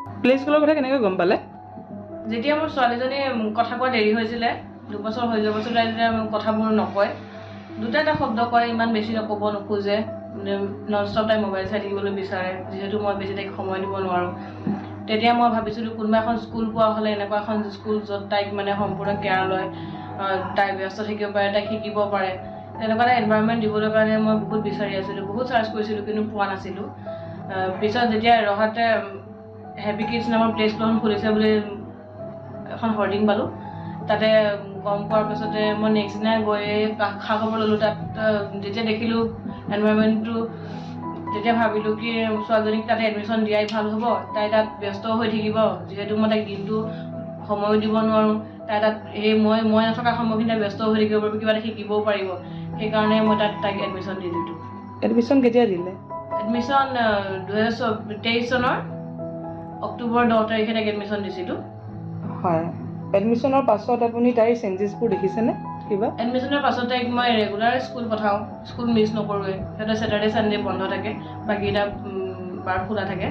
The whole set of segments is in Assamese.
প্লে স্কুলৰ কথা কেনেকৈ গম পালে? যেতিয়া মোৰ ছোৱালীজনী কথা কোৱা দেৰি হৈছিলে, 2 বছৰ হৈ যোৱাৰ পাছত তাই যেতিয়া কথাবোৰ নকয়, দুটা এটা শব্দ কয়, ইমান বেছি ক'ব নোখোজে, নন ষ্টপ তাই মোবাইল চাই থাকিবলৈ বিচাৰে, যিহেতু মই বেছি তাইক সময় দিব নোৱাৰোঁ। তেতিয়া মই ভাবিছিলোঁ কোনোবা এখন স্কুল পোৱা হ'লে, এনেকুৱা এখন স্কুল য'ত তাইক মানে সম্পূৰ্ণ কেয়াৰ লয়, তাই ব্যস্ত থাকিব পাৰে, তাইক শিকিব পাৰে, তেনেকুৱা এটা এনভাইৰনমেণ্ট দিবলৈ কাৰণে মই বহুত বিচাৰি আছিলোঁ, বহুত চাৰ্চ কৰিছিলোঁ, কিন্তু পোৱা নাছিলোঁ। পিছত যেতিয়া ৰহাতে হেপী কিডছ নামৰ প্লে স্কুলখন খুলিছে বুলি এখন হৰ্ডিং পালোঁ, তাতে গম পোৱাৰ পাছতে মই নেক্সট দিনাই গৈ খা খবৰ ল'লোঁ। তাত যেতিয়া দেখিলোঁ এনভাইৰনমেণ্টটো, তেতিয়া ভাবিলোঁ কি ছোৱালীজনীক তাতে এডমিশ্যন দিয়াই ভাল হ'ব। তাই তাত ব্যস্ত হৈ থাকিব, যিহেতু মই তাইক দিনটো সময়ো দিব নোৱাৰোঁ। তাই তাত মই নথকা সময়খিনি তাই ব্যস্ত হৈ থাকিব পাৰিব, কিবা এটা শিকিবও পাৰিব। সেইকাৰণে মই তাইক এডমিশ্যন দি দিলোঁ। এডমিশ্যন কেতিয়া দিলে? এডমিশ্যন 2023 চনৰ অক্টোবৰ 10 তাৰিখে তাইক এডমিশ্যন দিছিলোঁ। হয়, এডমিশ্যনৰ পাছত আপুনি তাইৰ চেঞ্জেছবোৰ দেখিছেনে কিবা? এডমিশ্যনৰ পাছত তাইক মই ৰেগুলাৰ স্কুল পঠাওঁ, স্কুল মিছ নকৰোঁৱে। সিহঁতে ছেটাৰডে ছানডে বন্ধ থাকে, বাকীকেইটা বাৰ খোলা থাকে।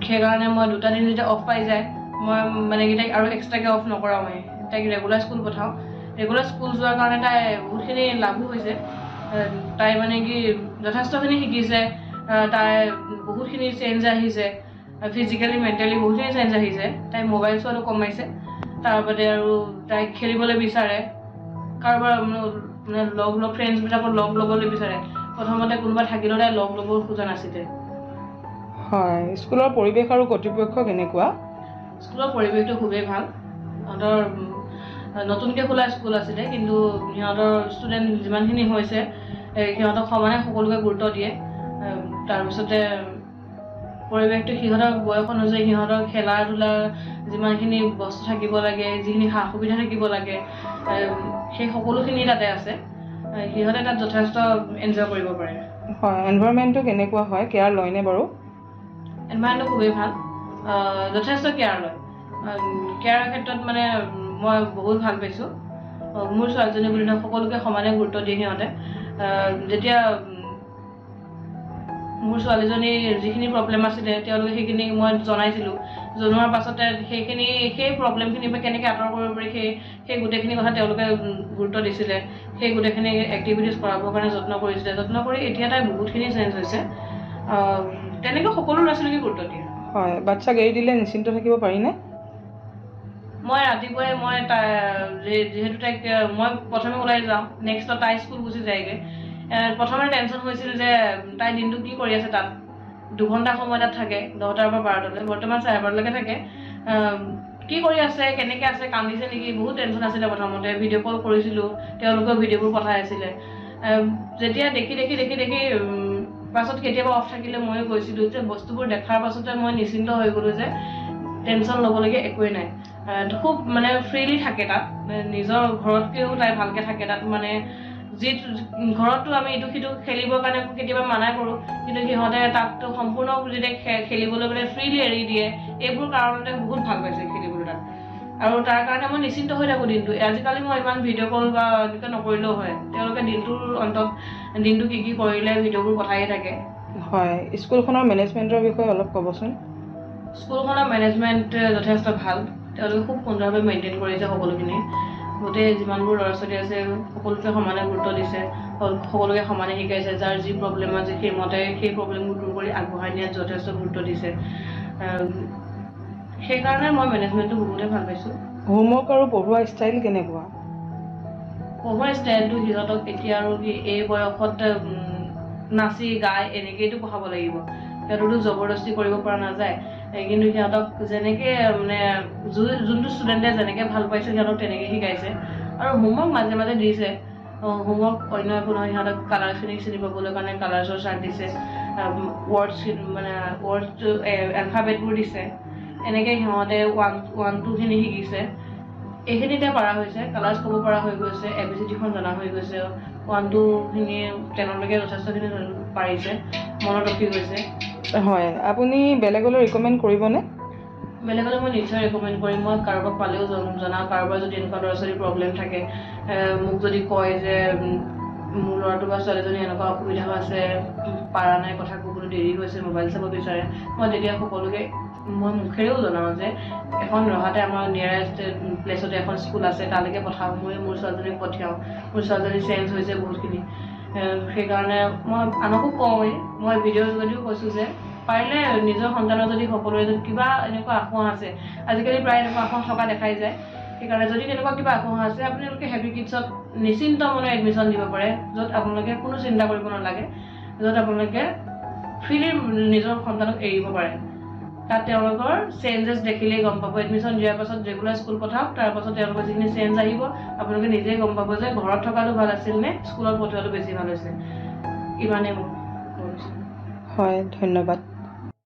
সেইকাৰণে মই 2টা দিন যেতিয়া অফ পাই যায়, মই মানে তাইক আৰু এক্সট্ৰাকৈ অফ নকৰাওঁৱে, তাইক ৰেগুলাৰ স্কুল পঠাওঁ। ৰেগুলাৰ স্কুল যোৱাৰ কাৰণে তাই বহুতখিনি লাভো হৈছে। তাই মানে কি যথেষ্টখিনি শিকিছে, তাই বহুতখিনি চেঞ্জ আহিছে, ফিজিকেলি মেণ্টেলি বহুতখিনি চেঞ্জ আহিছে। তাই মোবাইল চোৱাটো কমাইছে, তাৰ বাদে আৰু তাই খেলিবলৈ বিচাৰে, কাৰোবাৰ মানে ফ্ৰেণ্ডছবিলাকক লগ ল'বলৈ বিচাৰে। প্ৰথমতে কোনোবা থাকিলেও তাই লগ ল'ব খোজা নাছিলে। হয়, স্কুলৰ পৰিৱেশ আৰু কৰ্তৃপক্ষ কেনেকুৱা? স্কুলৰ পৰিৱেশটো খুবেই ভাল। সিহঁতৰ নতুনকৈ খোলা স্কুল আছিলে, কিন্তু সিহঁতৰ ষ্টুডেণ্ট যিমানখিনি হৈছে সিহঁতক সমানে সকলোকে গুৰুত্ব দিয়ে। তাৰপিছতে পৰিৱেশটো সিহঁতৰ বয়স অনুযায়ী সিহঁতৰ খেলা ধূলাৰ যিমানখিনি বস্তু থাকিব লাগে, যিখিনি সা সুবিধা থাকিব লাগে, সেই সকলোখিনি তাতে আছে। সিহঁতে তাত যথেষ্ট এনজয় কৰিব পাৰে। হয়, এনভাইৰনমেণ্টটো কেনেকুৱা হয়, কেয়াৰ লয়নে বাৰু? এনভাইৰনমেণ্টটো খুবেই ভাল, যথেষ্ট কেয়াৰ লয়। কেয়াৰৰ ক্ষেত্ৰত মানে মই বহুত ভাল পাইছোঁ। মোৰ ছোৱালীজনী বুলি নহয়, সকলোকে সমানে গুৰুত্ব দিয়ে সিহঁতে। যেতিয়া মোৰ ছোৱালীজনীৰ যিখিনি প্ৰব্লেম আছিলে, তেওঁলোকে সেইখিনি মই জনাইছিলোঁ। জনোৱাৰ পাছতে সেই প্ৰব্লেমখিনিৰ পৰা কেনেকৈ আঁতৰ কৰিব পাৰি, সেই গোটেইখিনি কথা তেওঁলোকে গুৰুত্ব দিছিলে। সেই গোটেইখিনি এক্টিভিটিজ কৰাবৰ কাৰণে যত্ন কৰিছিলে। যত্ন কৰি এতিয়া তাই বহুতখিনি চেঞ্জ হৈছে। তেনেকৈ সকলো ল'ৰা ছোৱালীকে গুৰুত্ব দিয়ে। হয়, বাচ্ছাক এৰি দিলে নিশ্চিন্ত থাকিব পাৰিনে? মই ৰাতিপুৱাই যিহেতু তাইক মই প্ৰথমে ওলাই যাওঁ, নেক্সটত তাই স্কুল গুচি যায়গৈ। প্ৰথমে টেনশ্যন হৈছিল যে তাই দিনটো কি কৰি আছে তাত। 2 ঘণ্টা সময় তাত থাকে, 10টাৰ পৰা 12টালৈ, বৰ্তমান 12:30লৈকে থাকে। কি কৰি আছে, কেনেকৈ আছে, কান্দিছে নেকি, বহুত টেনশ্যন আছিলে প্ৰথমতে। ভিডিঅ' কল কৰিছিলোঁ, তেওঁলোকেও ভিডিঅ'বোৰ পঠাই আছিলে। যেতিয়া দেখি পাছত কেতিয়াবা অফ থাকিলে ময়ো গৈছিলোঁ, যে বস্তুবোৰ দেখাৰ পাছতে মই নিশ্চিন্ত হৈ গ'লোঁ যে টেনশ্যন ল'বলগীয়া একোৱেই নাই। খুব মানে ফ্ৰীলি থাকে তাত, নিজৰ ঘৰতকৈও তাই ভালকৈ থাকে তাত। মানে ঘৰততো আমি ইটো সিটো খেলিবৰ কাৰণে কেতিয়াবা মানা কৰোঁ, কিন্তু সিহঁতে তাততো সম্পূৰ্ণ যেতিয়া খেলিবলৈ মানে ফ্ৰীলি এৰি দিয়ে। এইবোৰ কাৰণতে বহুত ভাল পাইছে খেলিবলৈ তাত, আৰু তাৰ কাৰণে মই নিশ্চিন্ত হৈ থাকোঁ দিনটো। আজিকালি মই ইমান ভিডিঅ' কল বা এনেকৈ নকৰিলেও হয়, তেওঁলোকে দিনটোৰ অন্তত দিনটো কি কৰিলে ভিডিঅ'বোৰ পঠায়ে থাকে। হয়, স্কুলখনৰ মেনেজমেণ্টৰ বিষয়ে অলপ ক'বচোন। স্কুলখনৰ মেনেজমেণ্ট যথেষ্ট ভাল, তেওঁলোকে খুব সুন্দৰভাৱে মেইনটেইন কৰিছে সকলোখিনি। গোটেই যিমানবোৰ ল'ৰা ছোৱালী আছে সকলোকে সমানে গুৰুত্ব দিছে, সকলোকে সমানে শিকাইছে। যাৰ যি প্ৰব্লেম আছে সেইমতে সেই প্ৰব্লেমবোৰ দূৰ কৰি আগবঢ়াই নিয়াত যথেষ্ট গুৰুত্ব দিছে। সেইকাৰণে মই মেনেজমেণ্টটো বহুতেই ভাল পাইছোঁ। হোমৱৰ্ক আৰু পঢ়োৱা ষ্টাইল কেনেকুৱা? পঢ়োৱা ষ্টাইলটো সিহঁতক এতিয়া আৰু এই বয়সত নাচি গাই এনেকৈতো পঢ়াব লাগিব, সিহঁতকতো জবৰদস্তি কৰিব পৰা নাযায়। কিন্তু সিহঁতক যেনেকৈ মানে যোনটো ষ্টুডেণ্টে যেনেকৈ ভাল পাইছে সিহঁতক তেনেকৈ শিকাইছে। আৰু হোমৱৰ্ক মাজে মাজে দিছে। হোমৱৰ্ক অন্য একো নহয়, সিহঁতক কালাৰখিনি চিনি পাবলৈ কাৰণে কালাৰ্ছৰ চাৰ্ট দিছে, ৱৰ্ডছটো এলফাবেটবোৰ দিছে। এনেকৈ সিহঁতে 1, 2খিনি শিকিছে। এইখিনিতে পৰা হৈছে, কালাৰ্ছ ক'ব পৰা হৈ গৈছে, ABCDখন জনা হৈ গৈছে। 1, 2খিনি 10লৈকে যথেষ্টখিনি পাৰিছে, মনত ৰখি গৈছে। হয়, আপুনি বেলেগলৈ ৰিকমেণ্ড কৰিবনে? বেলেগলৈ মই নিশ্চয় ৰিকমেণ্ড কৰিম। মই কাৰোবাক পালেও জনাওঁ, কাৰোবাৰ যদি এনেকুৱা ল'ৰা ছোৱালীৰ প্ৰব্লেম থাকে, মোক যদি কয় যে মোৰ ল'ৰাটো বা ছোৱালীজনী এনেকুৱা অসুবিধা আছে, পাৰা নাই কথা ক'বলৈ দেৰি হৈছে, মোবাইল চাব বিচাৰে, মই তেতিয়া সকলোকে মই মুখেৰেও জনাওঁ যে এখন ৰহাতে আমাৰ নিয়াৰেষ্ট প্লেচতে এখন স্কুল আছে, তালৈকে পঠাওঁ। মই মোৰ ছোৱালীজনীক পঠিয়াওঁ। মোৰ ছোৱালীজনী চেঞ্জ হৈছে বহুতখিনি। সেইকাৰণে মই আনকো কওঁৱেই, মই ভিডিঅ'ৰ যোগেদিও কৈছোঁ যে পাৰিলে নিজৰ সন্তানৰ যদি সকলোৰে যদি কিবা এনেকুৱা আসোঁৱাহ আছে, আজিকালি প্ৰায় এনেকুৱা আসোঁৱাহ থকা দেখাই যায়। সেইকাৰণে যদি তেনেকুৱা কিবা আসোঁৱাহ আছে, আপোনালোকে হেপী কিডছত নিশ্চিন্ত মনে এডমিশ্যন দিব পাৰে, য'ত আপোনালোকে কোনো চিন্তা কৰিব নালাগে, য'ত আপোনালোকে ফ্ৰীলি নিজৰ সন্তানক এৰিব পাৰে। তাত তেওঁলোকৰ চেঞ্জেছ দেখিলেই গম পাব। এডমিশ্যন দিয়াৰ পাছত ৰেগুলাৰ স্কুল পঠাওক, তাৰ পাছত তেওঁলোকৰ যিখিনি চেঞ্জ আহিব আপোনালোকে নিজেই গম পাব যে ঘৰত থকাটো ভাল আছিল নে স্কুলত পঠোৱাটো বেছি ভাল হৈছে। ইমানেই মোৰ। হয়, ধন্যবাদ।